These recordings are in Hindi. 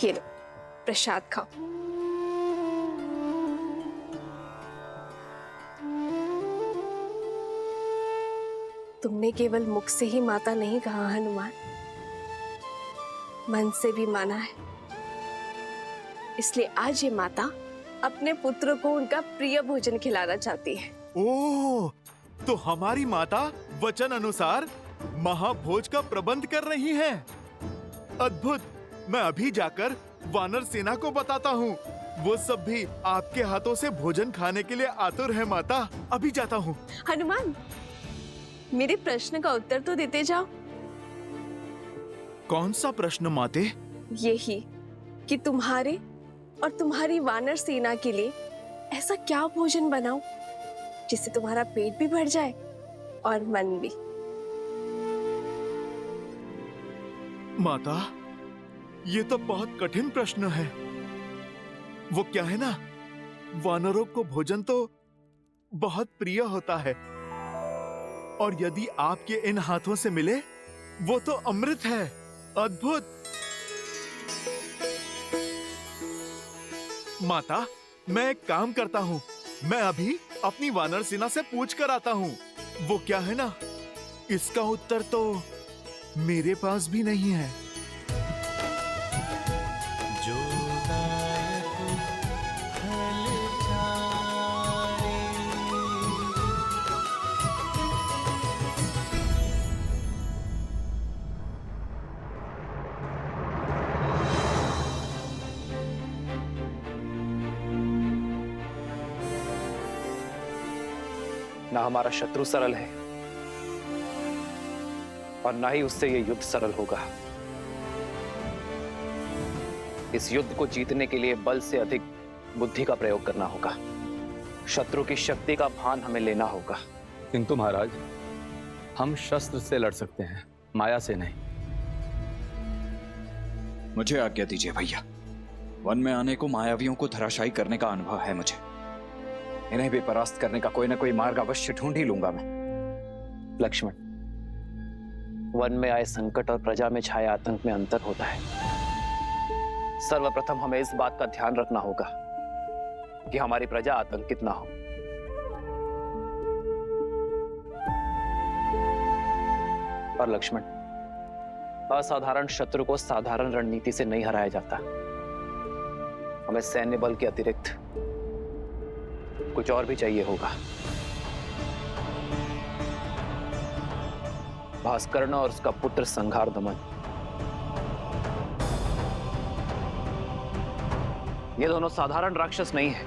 ये लो प्रसाद खाओ। तुमने केवल मुख से ही माता नहीं कहा हनुमान, मन से भी माना है। इसलिए आज ये माता अपने पुत्र को उनका प्रिय भोजन खिलाना चाहती है। ओह, तो हमारी माता वचन अनुसार महाभोज का प्रबंध कर रही हैं। अद्भुत। मैं अभी जाकर वानर सेना को बताता हूँ। वो सब भी आपके हाथों से भोजन खाने के लिए आतुर है माता। अभी जाता हूँ। हनुमान, मेरे प्रश्न का उत्तर तो देते जाओ। कौन सा प्रश्न माते? यही कि तुम्हारे और तुम्हारी वानर सेना के लिए ऐसा क्या भोजन बनाऊं जिससे तुम्हारा पेट भी भर जाए और मन भी। माता, ये तो बहुत कठिन प्रश्न है। वो क्या है ना, वानरों को भोजन तो बहुत प्रिय होता है, और यदि आपके इन हाथों से मिले वो तो अमृत है। अद्भुत। माता, मैं एक काम करता हूँ। मैं अभी अपनी वानर सेना से पूछ कर आता हूँ। वो क्या है ना, इसका उत्तर तो मेरे पास भी नहीं है। ना हमारा शत्रु सरल है और ना ही उससे यह युद्ध सरल होगा। इस युद्ध को जीतने के लिए बल से अधिक बुद्धि का प्रयोग करना होगा। शत्रु की शक्ति का भान हमें लेना होगा। किंतु महाराज, हम शस्त्र से लड़ सकते हैं, माया से नहीं। मुझे आज्ञा दीजिए भैया। वन में आने को मायावियों को धराशायी करने का अनुभव है मुझे। इन्हें भी परास्त करने का कोई ना कोई मार्ग अवश्य ढूंढ ही लूंगा मैं। लक्ष्मण, वन में आए संकट और प्रजा में छाए आतंक में अंतर होता है। सर्वप्रथम हमें इस बात का ध्यान रखना होगा कि हमारी प्रजा आतंकित ना हो। और लक्ष्मण, असाधारण शत्रु को साधारण रणनीति से नहीं हराया जाता। हमें सैन्य बल के अतिरिक्त कुछ और भी चाहिए होगा। भास्कर्ण और उसका पुत्र संघार दमन, ये दोनों साधारण राक्षस नहीं है।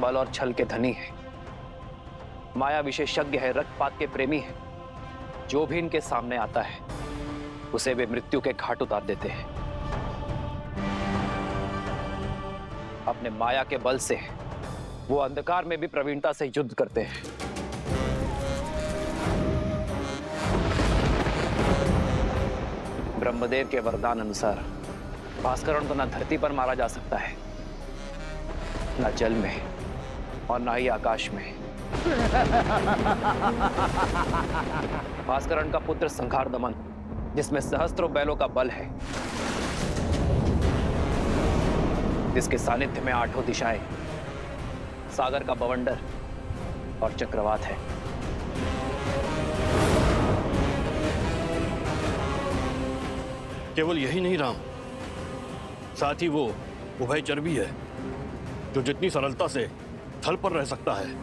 बल और छल के धनी है, माया विशेषज्ञ है, रक्तपात के प्रेमी है। जो भी इनके सामने आता है उसे वे मृत्यु के घाट उतार देते हैं। अपने माया के बल से वो अंधकार में भी प्रवीणता से युद्ध करते हैं। ब्रह्मदेव के वरदान अनुसार भास्करण को न धरती पर मारा जा सकता है, न जल में और न ही आकाश में। भास्करण का पुत्र संघार दमन, जिसमें सहस्त्रों बैलों का बल है, जिसके सानिध्य में आठों दिशाएं, सागर का बवंडर और चक्रवात है। केवल यही नहीं राम, साथ ही वो उभयचर भी है, जो जितनी सरलता से थल पर रह सकता है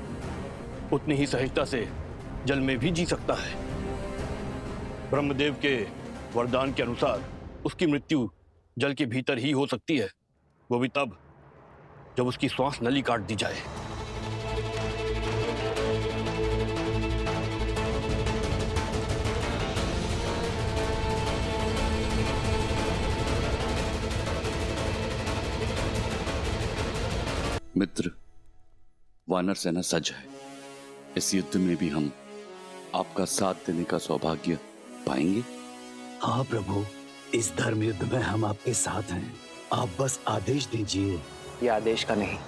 उतनी ही सहजता से जल में भी जी सकता है। ब्रह्मदेव के वरदान के अनुसार उसकी मृत्यु जल के भीतर ही हो सकती है, वो भी तब जब उसकी श्वास नली काट दी जाए। मित्र, वानर सेना सज्ज है। इस युद्ध में भी हम आपका साथ देने का सौभाग्य पाएंगे। हाँ प्रभु, इस धर्म युद्ध में हम आपके साथ हैं। आप बस आदेश दीजिए। यह आदेश का नहीं,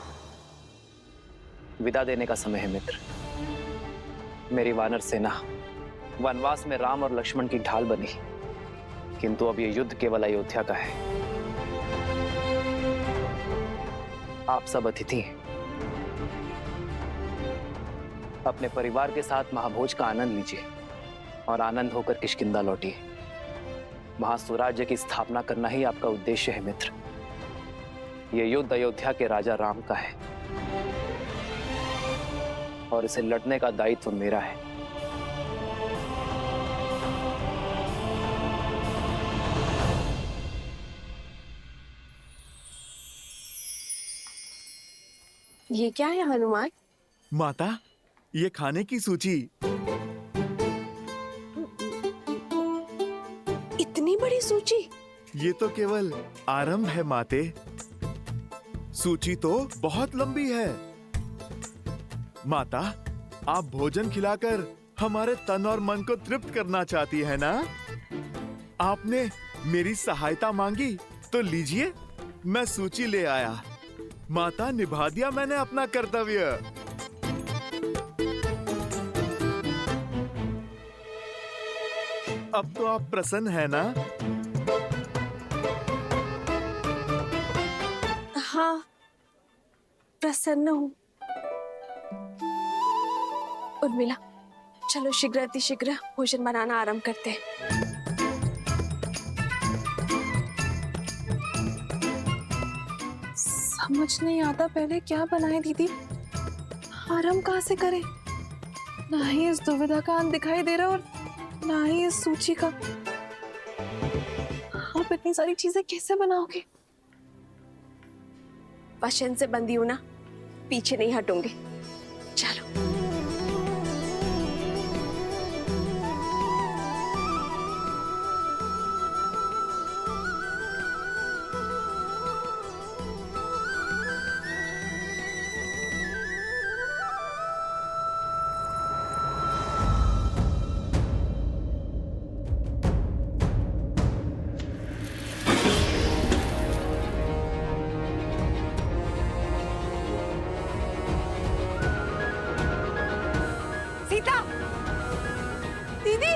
विदा देने का समय है मित्र। मेरी वानर सेना वनवास में राम और लक्ष्मण की ढाल बनी। किंतु अब ये युद्ध केवल अयोध्या का है। आप सब अतिथि हैं। अपने परिवार के साथ महाभोज का आनंद लीजिए और आनंद होकर किष्किंधा लौटिए। वहां स्वराज्य की स्थापना करना ही आपका उद्देश्य है मित्र। यह युद्ध अयोध्या के राजा राम का है और इसे लड़ने का दायित्व मेरा है। ये क्या है हनुमान? माता, ये खाने की सूची। इतनी बड़ी सूची? ये तो केवल आरंभ है माते। सूची तो बहुत लंबी है। माता, आप भोजन खिलाकर हमारे तन और मन को तृप्त करना चाहती है ना? आपने मेरी सहायता मांगी तो लीजिए, मैं सूची ले आया। माता, निभा दिया मैंने अपना कर्तव्य। अब तो आप प्रसन्न है ना? हाँ, प्रसन्न हूँ। उर्मिला, चलो शीघ्र भोजन बनाना आरंभ करते हैं। समझ नहीं आता पहले क्या बनाए दीदी, आरंभ कहाँ से करें? ना ही इस दुविधा का अंत दिखाई दे रहा और ना ही इस सूची का। आप इतनी सारी चीजें कैसे बनाओगे? वचन से बंधी हूं ना, पीछे नहीं हटूंगी। चलो। सीता, दीदी,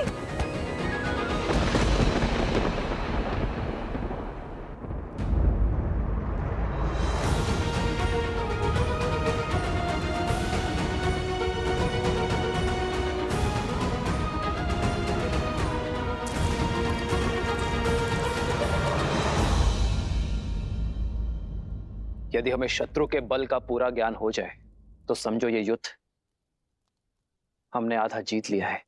यदि हमें शत्रु के बल का पूरा ज्ञान हो जाए तो समझो ये युद्ध हमने आधा जीत लिया है।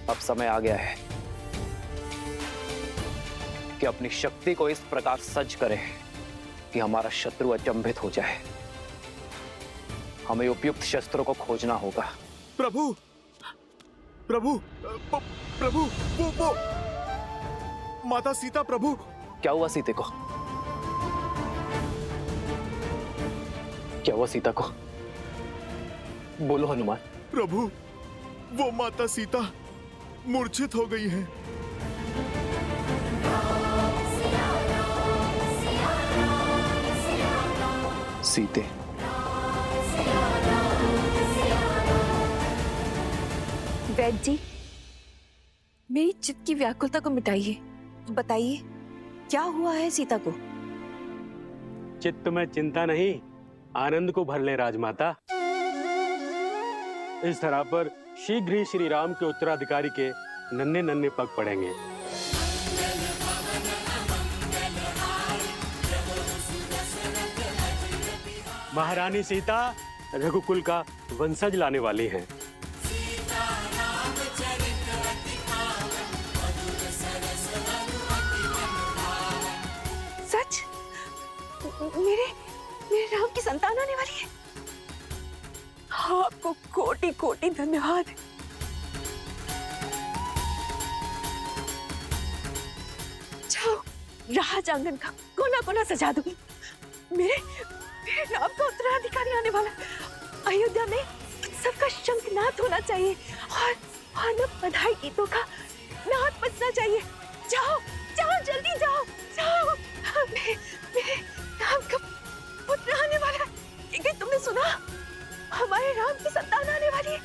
अब समय आ गया है कि अपनी शक्ति को इस प्रकार सज्ज करें कि हमारा शत्रु अचंभित हो जाए। हमें उपयुक्त शस्त्रों को खोजना होगा। प्रभु, प्रभु, प्रभु, वो माता सीता। प्रभु, क्या हुआ सीते को? क्या हुआ सीता को? बोलो हनुमान। प्रभु, वो माता सीता मूर्छित हो गई हैं। सीते, वैद्य जी, मेरी चित्त की व्याकुलता को मिटाइए। बताइए, क्या हुआ है सीता को? चित्त में चिंता नहीं, आनंद को भर ले राजमाता। इस तरह पर शीघ्र ही श्री राम के उत्तराधिकारी के नन्हे नन्हे पग पड़ेंगे। महारानी सीता रघुकुल का वंशज लाने वाली हैं। सच? मेरे राम की संतान आने वाली है। आपको कोटि कोटि धन्यवाद। जाओ, राज आंगन का कोना कोना सजा दो। मेरे राम का उत्तराधिकारी आने वाला। अयोध्या में सबका शंखनाद होना चाहिए और न बधाई गीतों का नाद बजना चाहिए। जाओ जाओ, जल्दी जाओ जाओ। मेरे राम का पुत्र आने वाला है। क्या तुमने सुना? हमारे राम की संतान आने वाली है।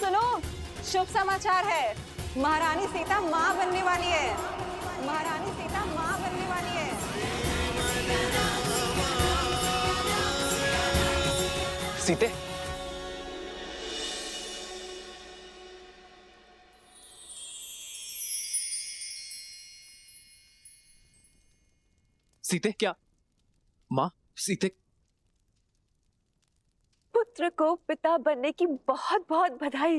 सुनो, शुभ समाचार है। महारानी सीता माँ बनने वाली है। महारानी सीता माँ बनने वाली है। सीते, सीते क्या? माँ, सीते। पुत्र को पिता बनने की बहुत बहुत बधाई।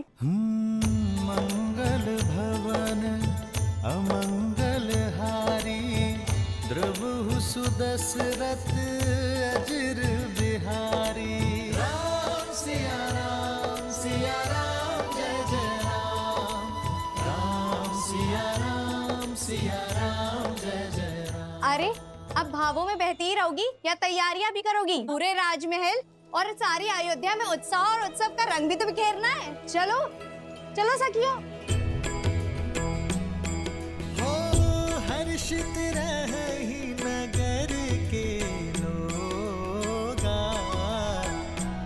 मंगल भवन अमंगल हारी, द्रवहु सुदशरथ अजिर बिहारी। राम सिया राम जय जय राम। राम सिया राम जय जय राम। अरे अब भावों में बहती ही रहोगी या तैयारियां भी करोगी? पूरे राजमहल और सारी अयोध्या में उत्साह और उत्सव का रंग भी तो बिखेरना है। चलो चलो सखियों। हो हर्षित रही नगर के लोगा,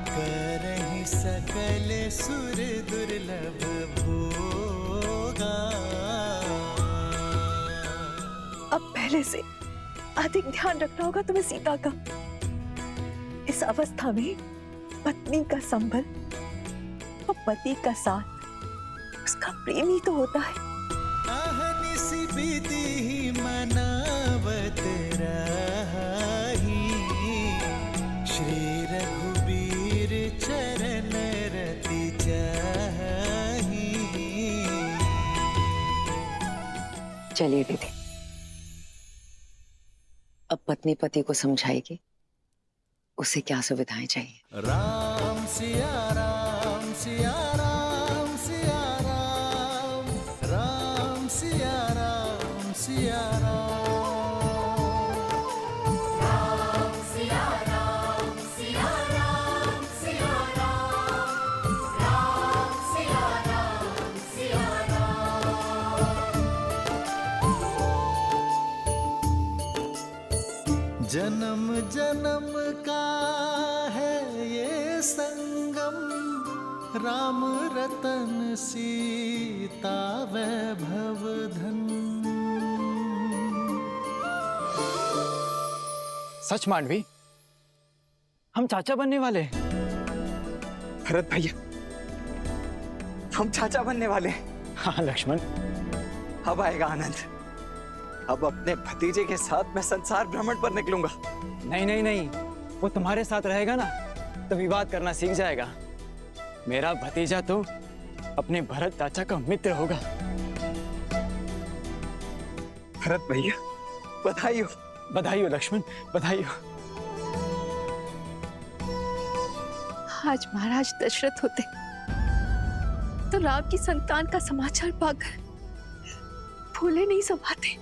करहि सकल सुर दुर्लभ भोगा। अब पहले से अधिक ध्यान रखना होगा तुम्हें सीता का। इस अवस्था में पत्नी का संबल और पति का साथ उसका प्रेम ही तो होता है। अहनिसि विधि मनावत रही, श्री रघुबीर चरण रति चाही। चलिए दीदी, अब पत्नी पति को समझाएगी उसे क्या सुविधाएं चाहिए। राम सिया राम सिया राम सिया राम। राम सिया राम सिया राम। राम सिया राम सिया राम सिया राम। राम सिया राम सिया राम। जन्म जन्म का है ये संगम, राम रतन सीता वैभव धन। सच मांडवी, हम चाचा बनने वाले हैं। भरत भैया, हम चाचा बनने वाले हैं। हाँ लक्ष्मण, अब आएगा आनंद। अब अपने भतीजे के साथ मैं संसार भ्रमण पर निकलूंगा। नहीं नहीं नहीं, वो तुम्हारे साथ रहेगा ना तो विवाद करना सीख जाएगा। मेरा भतीजा तो अपने भरत चाचा का मित्र होगा। भरत भैया, बधाई हो। बधाई हो लक्ष्मण, बधाई हो। आज महाराज दशरथ होते तो राम की संतान का समाचार पाकर फूले नहीं समाते।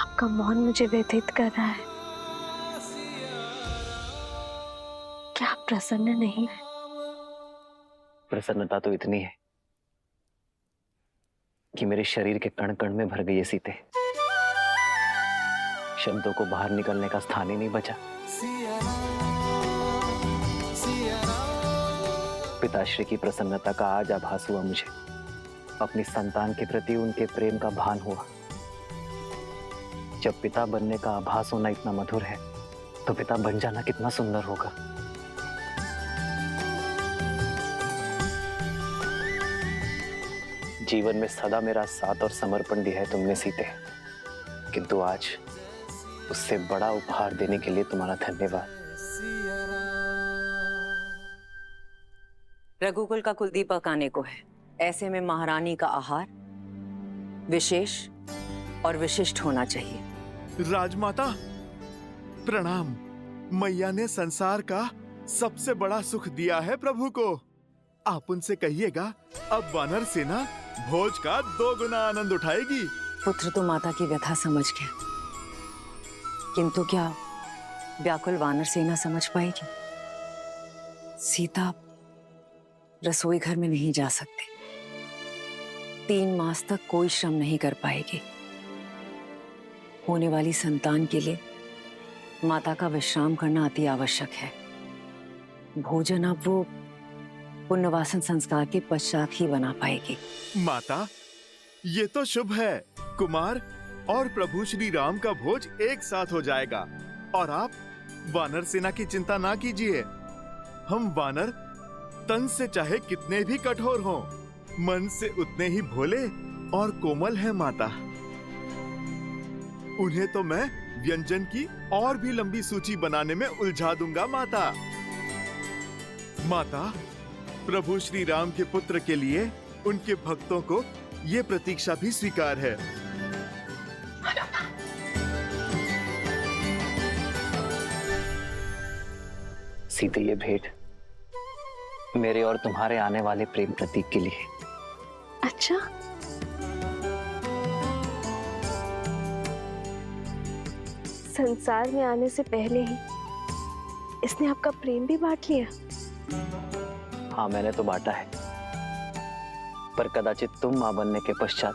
आपका मौन मुझे व्यथित कर रहा है। क्या आप प्रसन्न नहीं है? प्रसन्नता तो इतनी है कि मेरे शरीर के कण कण में भर गई है सीते। शब्दों को बाहर निकलने का स्थान ही नहीं बचा। पिताश्री की प्रसन्नता का आज आभास हुआ मुझे। अपनी संतान के प्रति उनके प्रेम का भान हुआ। जब पिता बनने का आभास होना इतना मधुर है तो पिता बन जाना कितना सुंदर होगा। जीवन में सदा मेरा साथ और समर्पण दिया है तुमने सीते, किंतु आज उससे बड़ा उपहार देने के लिए तुम्हारा धन्यवाद। रघुकुल का कुलदीपक आने को है, ऐसे में महारानी का आहार विशेष और विशिष्ट होना चाहिए। राजमाता प्रणाम। मैया ने संसार का सबसे बड़ा सुख दिया है प्रभु को। आप उनसे कहिएगा अब वानर सेना भोज का 2 गुना आनंद उठाएगी। पुत्र तो माता की व्यथा समझ गया, किंतु क्या व्याकुल वानर सेना समझ पाएगी। सीता रसोई घर में नहीं जा सकती, 3 मास तक कोई श्रम नहीं कर पाएगी। होने वाली संतान के लिए माता का विश्राम करना अति आवश्यक है। भोजन अब वो पुण्यवासन संस्कार के पश्चात ही बना पाएगी। माता, ये तो शुभ है। कुमार और प्रभु श्री राम का भोज एक साथ हो जाएगा। और आप वानर सेना की चिंता ना कीजिए। हम वानर तन से चाहे कितने भी कठोर हों, मन से उतने ही भोले और कोमल हैं माता। उन्हें तो मैं व्यंजन की और भी लंबी सूची बनाने में उलझा दूंगा माता। माता, प्रभु श्री राम के पुत्र के लिए उनके भक्तों को ये प्रतीक्षा भी स्वीकार है। सीते, ये भेंट मेरे और तुम्हारे आने वाले प्रेम प्रतीक के लिए। अच्छा, संसार में आने से पहले ही इसने आपका प्रेम भी बांट लिया। हाँ, मैंने तो बांटा है, पर कदाचित तुम मां बनने के पश्चात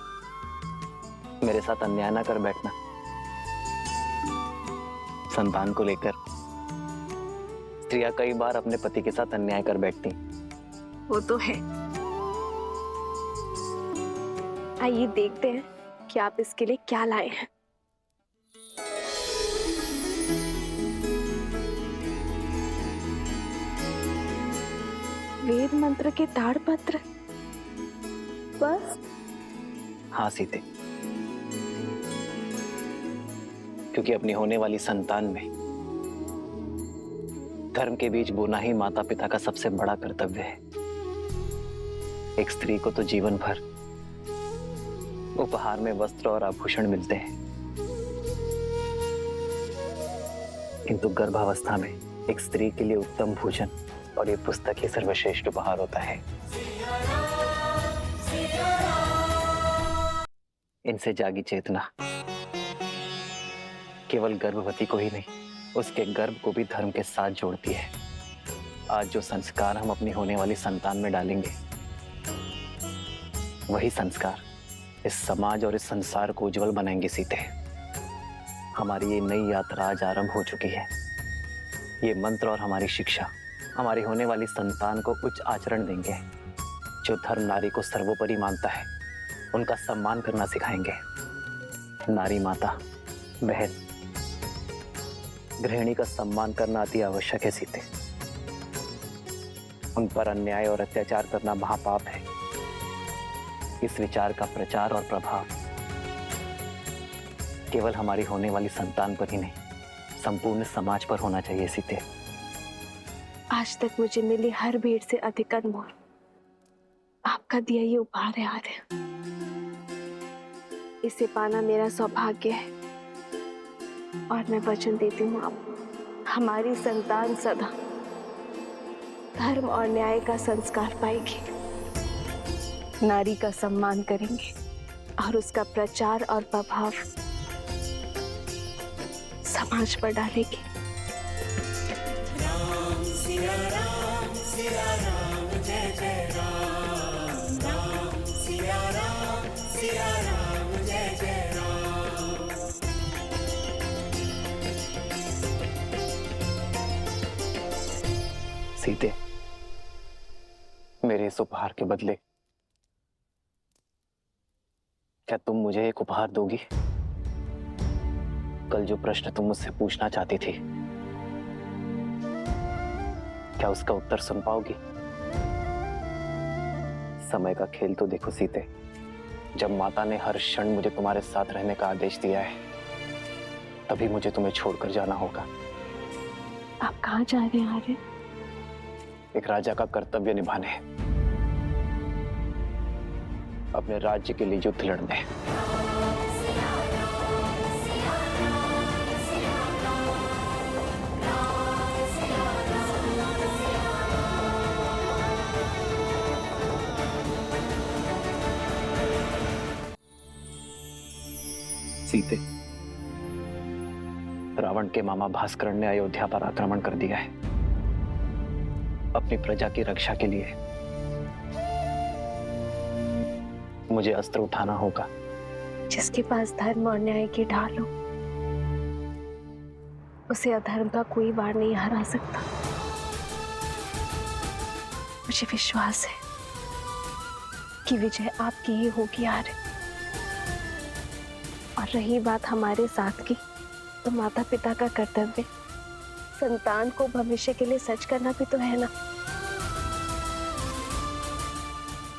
मेरे साथ अन्याय ना कर बैठना। संतान को लेकर स्त्रियां कई बार अपने पति के साथ अन्याय कर बैठती। वो तो है। आइए देखते हैं कि आप इसके लिए क्या लाए हैं। वेद मंत्र के ताड़पत्र, बस? हाँ सीते, क्योंकि अपनी होने वाली संतान में धर्म के बीज बोना ही माता पिता का सबसे बड़ा कर्तव्य है। एक स्त्री को तो जीवन भर उपहार में वस्त्र और आभूषण मिलते हैं, किंतु गर्भावस्था में एक स्त्री के लिए उत्तम भोजन और ये पुस्तक ही सर्वश्रेष्ठ उपहार होता है। इनसे जागी चेतना केवल गर्भवती को ही नहीं, उसके गर्भ को भी धर्म के साथ जोड़ती है। आज जो संस्कार हम अपनी होने वाली संतान में डालेंगे, वही संस्कार इस समाज और इस संसार को उज्जवल बनाएंगे सीते। हमारी ये नई यात्रा आज आरंभ हो चुकी है। ये मंत्र और हमारी शिक्षा हमारी होने वाली संतान को उच्च आचरण देंगे। जो धर्म नारी को सर्वोपरि मानता है, उनका सम्मान करना सिखाएंगे। नारी माता, बहन, गृहिणी का सम्मान करना अति आवश्यक है सीते। उन पर अन्याय और अत्याचार करना महापाप है। इस विचार का प्रचार और प्रभाव केवल हमारी होने वाली संतान पर ही नहीं, संपूर्ण समाज पर होना चाहिए सीते। आज तक मुझे मिली हर भेंट से अधिक अनमोल आपका दिया ये उपहार है आर्य। इसे पाना मेरा सौभाग्य है और मैं वचन देती हूँ आप हमारी संतान सदा धर्म और न्याय का संस्कार पाएगी, नारी का सम्मान करेंगे और उसका प्रचार और प्रभाव समाज पर डालेगी। राम सिया राम जय जय राम, राम सिया राम जय जय राम। सीते, मेरे इस उपहार के बदले क्या तुम मुझे एक उपहार दोगी? कल जो प्रश्न तुम मुझसे पूछना चाहती थी, क्या उसका उत्तर सुन पाओगी? समय का खेल तो देखो सीते, जब माता ने हर क्षण मुझे तुम्हारे साथ रहने का आदेश दिया है, तभी मुझे तुम्हें छोड़कर जाना होगा। आप कहाँ जा रहे हैं आर्य? एक राजा का कर्तव्य निभाने, अपने राज्य के लिए युद्ध लड़ने। सीते, रावण के मामा भास्करण ने अयोध्या पर आक्रमण कर दिया है। अपनी प्रजा की रक्षा के लिए मुझे अस्त्र उठाना होगा। जिसके पास धर्म और न्याय की ढाल हो, उसे अधर्म का कोई वार नहीं हरा सकता। मुझे विश्वास है कि विजय आपकी ही होगी आर्य। और रही बात हमारे साथ की, तो माता पिता का कर्तव्य संतान को भविष्य के लिए सच करना भी तो है ना।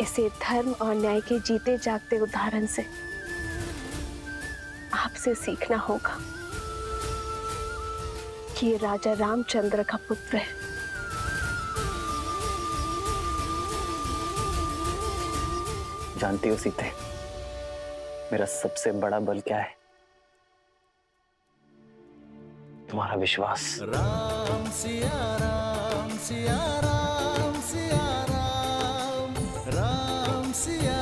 इसे धर्म और न्याय के जीते जागते उदाहरण से आपसे सीखना होगा कि ये राजा रामचंद्र का पुत्र है। जानती हो सीते, मेरा सबसे बड़ा बल क्या है? तुम्हारा विश्वास। राम सिया राम सिया राम सिया राम, राम सिया